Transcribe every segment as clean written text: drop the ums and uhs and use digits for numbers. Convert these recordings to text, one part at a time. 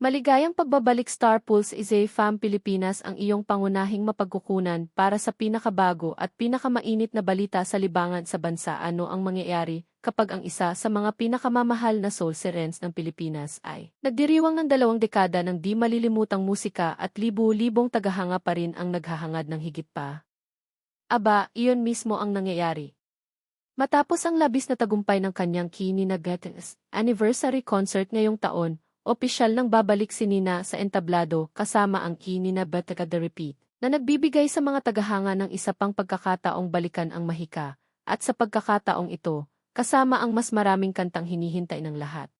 Maligayang pagbabalik Star Pulse is a Fam Pilipinas ang iyong pangunahing mapagkukunan para sa pinakabago at pinakamainit na balita sa libangan sa bansa. Ano ang mangyayari kapag ang isa sa mga pinakamamahal na soul sirens ng Pilipinas ay nagdiriwang ng 2 dekada ng di malilimutang musika at libu-libong tagahanga pa rin ang naghahangad ng higit pa? Aba, iyon mismo ang nangyayari. Matapos ang labis na tagumpay ng kanyang Kini na Gates anniversary concert ngayong taon, opisyal nang babalik si Nina sa entablado kasama ang Kini na Bataka The Repeat, na nagbibigay sa mga tagahanga ng isa pang pagkakataong balikan ang mahika, at sa pagkakataong ito, kasama ang mas maraming kantang hinihintay ng lahat.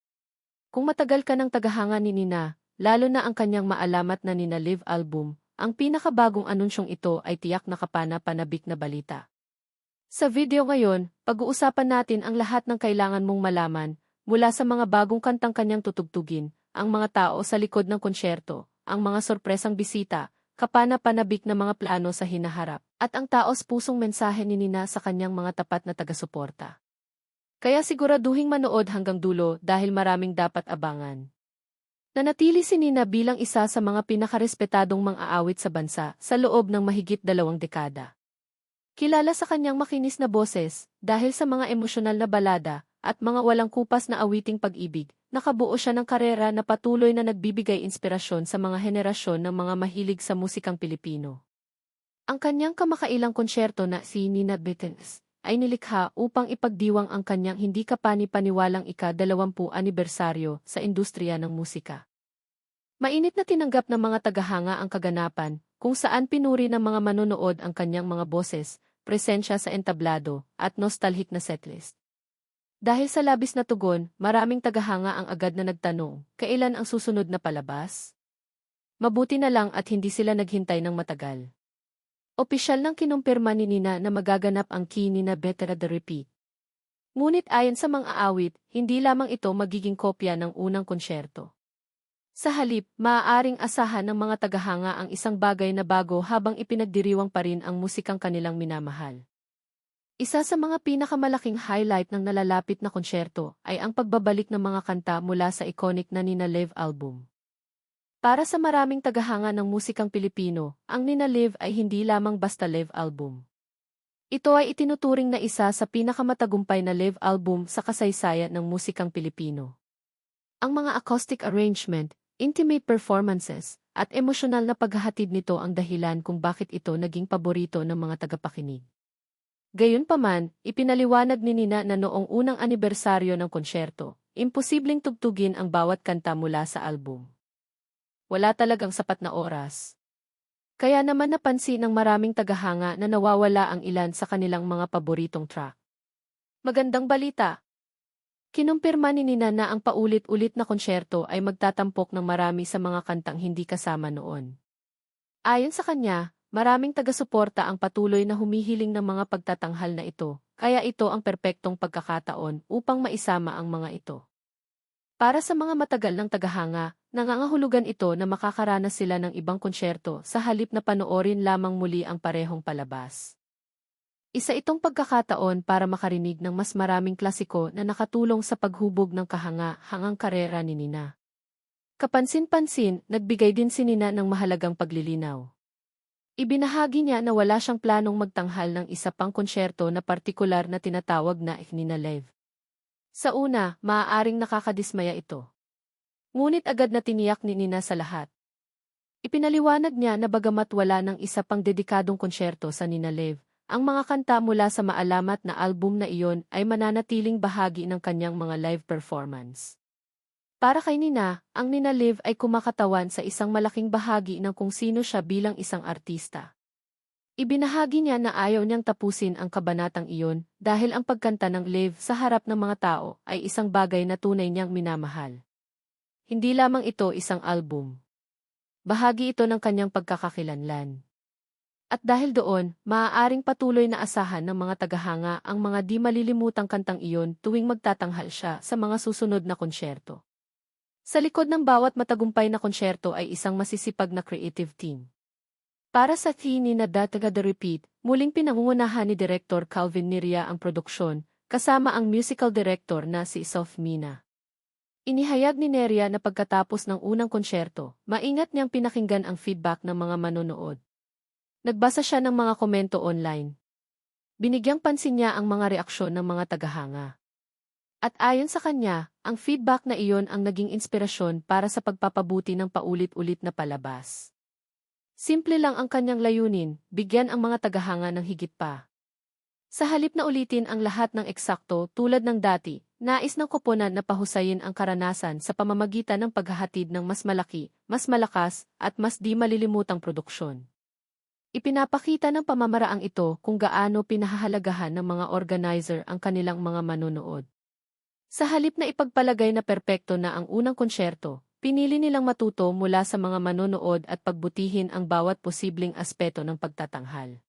Kung matagal ka ng tagahanga ni Nina, lalo na ang kanyang maalamat na Nina Live album, ang pinakabagong anunsyong ito ay tiyak na kapana-panabik na balita. Sa video ngayon, pag-uusapan natin ang lahat ng kailangan mong malaman, mula sa mga bagong kantang kanyang tutugtugin, ang mga tao sa likod ng konsyerto, ang mga sorpresang bisita, kapana-panabik na mga plano sa hinaharap, at ang taos-pusong mensahe ni Nina sa kanyang mga tapat na taga-suporta. Kaya siguraduhing manood hanggang dulo dahil maraming dapat abangan. Nanatili si Nina bilang isa sa mga pinakarespetadong mang-aawit sa bansa sa loob ng mahigit 2 dekada. Kilala sa kanyang makinis na boses, dahil sa mga emosyonal na balada, at mga walang kupas na awiting pag-ibig, nakabuo siya ng karera na patuloy na nagbibigay inspirasyon sa mga henerasyon ng mga mahilig sa musikang Pilipino. Ang kanyang kamakailang konsyerto na si Nina Beatles ay nilikha upang ipagdiwang ang kanyang hindi kapani-paniwalang ika-20 anibersaryo sa industriya ng musika. Mainit na tinanggap ng mga tagahanga ang kaganapan, kung saan pinuri ng mga manonood ang kanyang mga boses, presensya sa entablado, at nostalgic na setlist. Dahil sa labis na tugon, maraming tagahanga ang agad na nagtanong, kailan ang susunod na palabas? Mabuti na lang at hindi sila naghintay ng matagal. Opisyal nang kinumpirma ni Nina na magaganap ang Kini na Bataka The Repeat. Ngunit ayon sa mga aawit, hindi lamang ito magiging kopya ng unang konsyerto. Sa halip, maaaring asahan ng mga tagahanga ang isang bagay na bago habang ipinagdiriwang pa rin ang musikang kanilang minamahal. Isa sa mga pinakamalaking highlight ng nalalapit na konsyerto ay ang pagbabalik ng mga kanta mula sa iconic na Nina Live album. Para sa maraming tagahanga ng musikang Pilipino, ang Nina Live ay hindi lamang basta live album. Ito ay itinuturing na isa sa pinakamatagumpay na live album sa kasaysayan ng musikang Pilipino. Ang mga acoustic arrangement, intimate performances, at emosyonal na paghahatid nito ang dahilan kung bakit ito naging paborito ng mga tagapakinig. Gayunpaman, ipinaliwanag ni Nina na noong unang anibersaryo ng konsyerto, imposibleng tugtugin ang bawat kanta mula sa album. Wala talagang sapat na oras. Kaya naman napansin ng maraming tagahanga na nawawala ang ilan sa kanilang mga paboritong track. Magandang balita! Kinumpirma ni Nina na ang paulit-ulit na konsyerto ay magtatampok ng marami sa mga kantang hindi kasama noon. Ayon sa kanya, maraming taga-suporta ang patuloy na humihiling ng mga pagtatanghal na ito, kaya ito ang perpektong pagkakataon upang maisama ang mga ito. Para sa mga matagal ng tagahanga, nangangahulugan ito na makakaranas sila ng ibang konsyerto sa halip na panoorin lamang muli ang parehong palabas. Isa itong pagkakataon para makarinig ng mas maraming klasiko na nakatulong sa paghubog ng kahanga-hangang karera ni Nina. Kapansin-pansin, nagbigay din si Nina ng mahalagang paglilinaw. Ibinahagi niya na wala siyang planong magtanghal ng isa pang konsyerto na partikular na tinatawag na Nina Live. Sa una, maaaring nakakadismaya ito. Ngunit agad na tiniyak ni Nina sa lahat. Ipinaliwanag niya na bagamat wala ng isa pang dedikadong konsyerto sa Nina Live, ang mga kanta mula sa maalamat na album na iyon ay mananatiling bahagi ng kanyang mga live performance. Para kay Nina, ang Nina Live ay kumakatawan sa isang malaking bahagi ng kung sino siya bilang isang artista. Ibinahagi niya na ayaw niyang tapusin ang kabanatang iyon dahil ang pagkanta ng live sa harap ng mga tao ay isang bagay na tunay niyang minamahal. Hindi lamang ito isang album. Bahagi ito ng kanyang pagkakakilanlan. At dahil doon, maaaring patuloy na asahan ng mga tagahanga ang mga di malilimutang kantang iyon tuwing magtatanghal siya sa mga susunod na konsyerto. Sa likod ng bawat matagumpay na konsyerto ay isang masisipag na creative team. Para sa Kini na Bataka The Repeat, muling pinangungunahan ni Director Calvin Niria ang produksyon, kasama ang musical director na si Sof Mina. Inihayag ni Neria na pagkatapos ng unang konsyerto, maingat niyang pinakinggan ang feedback ng mga manonood. Nagbasa siya ng mga komento online. Binigyang pansin niya ang mga reaksyon ng mga tagahanga. At ayon sa kanya, ang feedback na iyon ang naging inspirasyon para sa pagpapabuti ng paulit-ulit na palabas. Simple lang ang kanyang layunin, bigyan ang mga tagahanga ng higit pa. Sa halip na ulitin ang lahat ng eksakto tulad ng dati, nais ng koponan na pahusayin ang karanasan sa pamamagitan ng paghahatid ng mas malaki, mas malakas, at mas di malilimutang produksyon. Ipinapakita ng pamamaraang ito kung gaano pinahahalagahan ng mga organizer ang kanilang mga manonood. Sa halip na ipagpalagay na perpekto na ang unang konsyerto, pinili nilang matuto mula sa mga manonood at pagbutihin ang bawat posibleng aspeto ng pagtatanghal.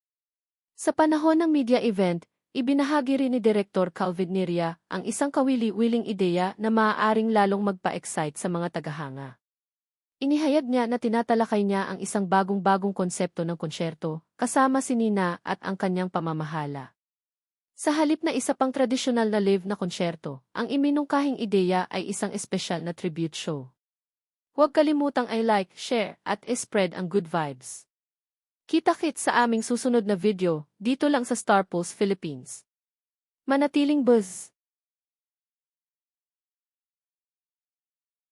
Sa panahon ng media event, ibinahagi rin ni Direktor Calvin Neria ang isang kawili-wiling ideya na maaaring lalong magpa-excite sa mga tagahanga. Inihayag niya na tinatalakay niya ang isang bagong-bagong konsepto ng konsyerto, kasama si Nina at ang kanyang pamamahala. Sa halip na isa pang tradisyonal na live na konsyerto, ang iminungkahing ideya ay isang espesyal na tribute show. Huwag kalimutang i-like, share, at spread ang good vibes. Kita-kits sa aming susunod na video, dito lang sa Star Pulse Philippines. Manatiling buzz!